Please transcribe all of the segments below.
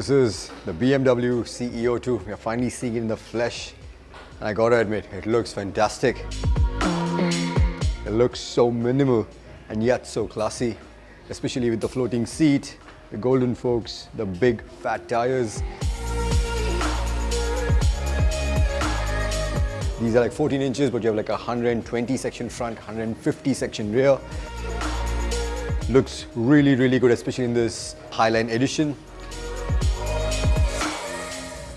This is the BMW CE02. We are finally seeing it in the flesh. And I gotta admit, it looks fantastic. It looks so minimal and yet so classy, especially with the floating seat, the golden forks, the big fat tires. These are like 14 inches, but you have like a 120 section front, 150 section rear. Looks really, really good, especially in this Highline edition.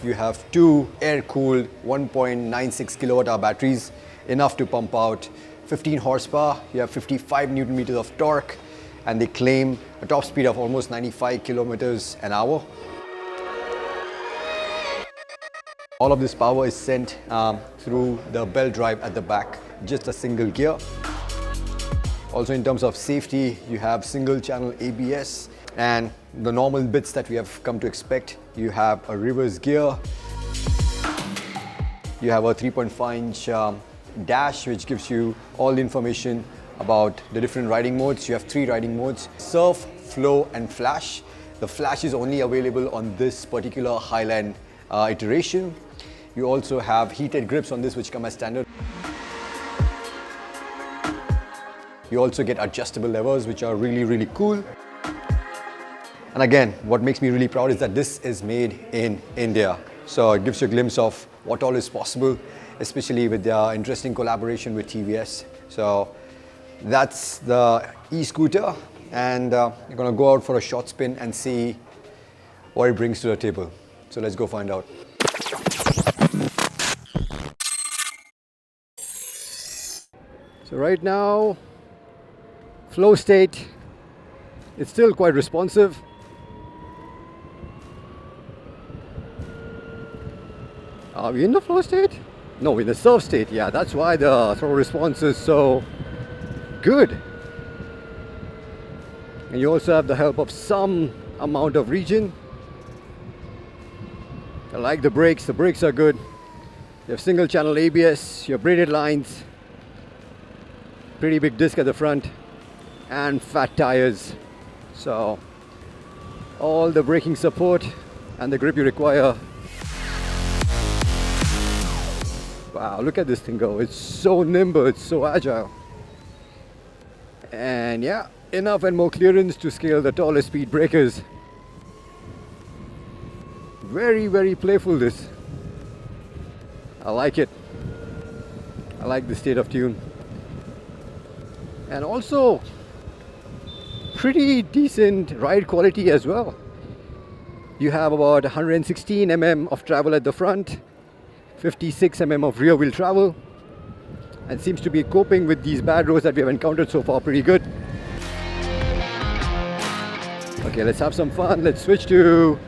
You have two air-cooled 1.96 kilowatt-hour batteries, enough to pump out 15 horsepower. You have 55 Newton meters of torque, and they claim a top speed of almost 95 kilometers an hour. All of this power is sent through the belt drive at the back, just a single gear. Also, in terms of safety, you have single channel ABS and the normal bits that we have come to expect. You have a reverse gear. You have a 3.5-inch dash, which gives you all the information about the different riding modes. You have 3 riding modes: surf, flow, and flash. The flash is only available on this particular Highline iteration. You also have heated grips on this, which come as standard. You also get adjustable levers, which are really, really cool. And again, what makes me really proud is that this is made in India. So it gives you a glimpse of what all is possible, especially with their interesting collaboration with TVS. So that's the e-scooter, and you're gonna go out for a short spin and see what it brings to the table. So let's go find out. So right now, flow state, it's still quite responsive. Are we in the flow state? No, in the surf state. Yeah, that's why the throttle response is so good. And you also have the help of some amount of regen. I like the brakes are good. You have single channel ABS, you have braided lines, pretty big disc at the front, and fat tires. So all the braking support and the grip you require. Wow, look at this thing go. It's so nimble, it's so agile. And yeah, enough and more clearance to scale the tallest speed breakers. Very, very playful this. I like it. I like the state of tune. And also pretty decent ride quality as well. You have about 116 mm of travel at the front, 56 mm of rear wheel travel, and seems to be coping with these bad roads that we have encountered so far pretty good. Okay, let's have some fun. Let's switch to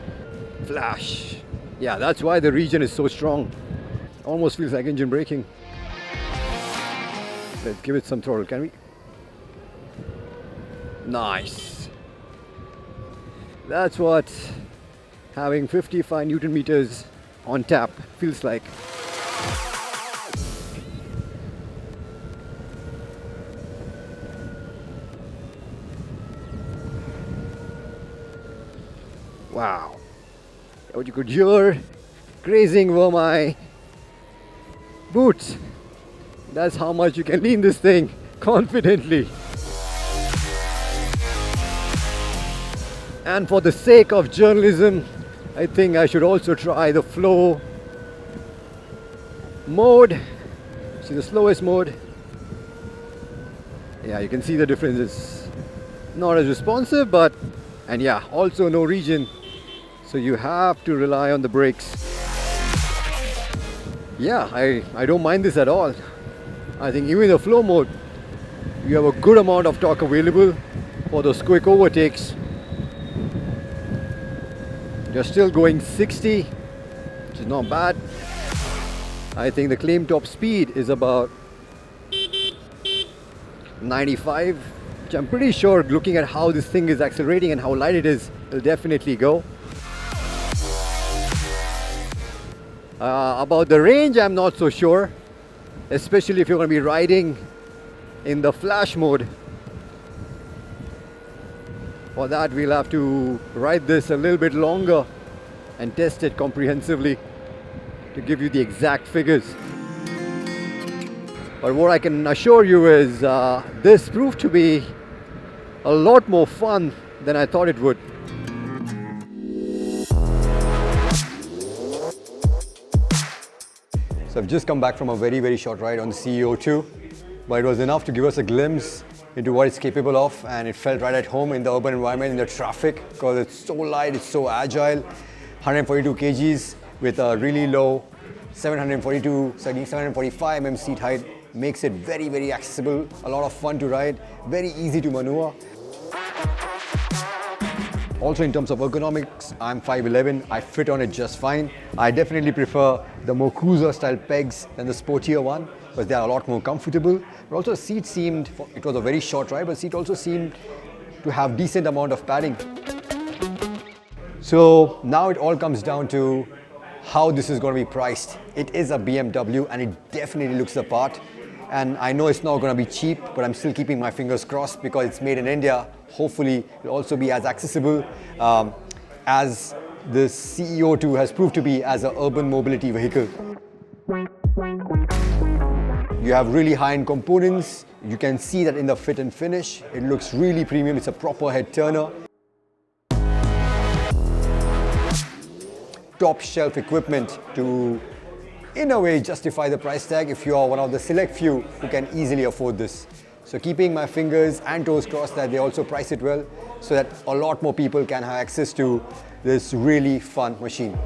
flash. Yeah, that's why the regen is so strong. Almost feels like engine braking. Let's give it some throttle, can we? Nice. That's what having 55 Newton meters on tap feels like. Wow. What you could hear grazing over my boots. That's how much you can lean this thing confidently. And for the sake of journalism, I think I should also try the flow mode. See the slowest mode. Yeah, you can see the difference. It's not as responsive, but, and yeah, also no regen. So you have to rely on the brakes. Yeah, I don't mind this at all. I think even in the flow mode, you have a good amount of torque available for those quick overtakes. You're still going 60, which is not bad. I think the claim top speed is about 95, which I'm pretty sure, looking at how this thing is accelerating and how light it is, will definitely go. About the range, I'm not so sure, especially if you're going to be riding in the flash mode. For that, we'll have to ride this a little bit longer and test it comprehensively to give you the exact figures. But what I can assure you is this proved to be a lot more fun than I thought it would. So I've just come back from a very short ride on the CE02, but it was enough to give us a glimpse into what it's capable of, and it felt right at home in the urban environment, in the traffic, because it's so light, it's so agile. 142 kgs with a really low 745 mm seat height makes it very accessible, a lot of fun to ride, very easy to maneuver. Also in terms of ergonomics, I'm 5'11", I fit on it just fine. I definitely prefer the more cruiser style pegs than the sportier one, because they are a lot more comfortable. But also the seat seemed, it was a very short ride, but the seat also seemed to have decent amount of padding. So now it all comes down to how this is going to be priced. It is a BMW and it definitely looks the part. And I know it's not going to be cheap, but I'm still keeping my fingers crossed because it's made in India. Hopefully it'll also be as accessible as the CE02 has proved to be as an urban mobility vehicle. You have really high-end components. You can see that in the fit and finish. It looks really premium. It's a proper head turner. Top shelf equipment to, in a way, justify the price tag if you are one of the select few who can easily afford this. So keeping my fingers and toes crossed that they also price it well so that a lot more people can have access to this really fun machine.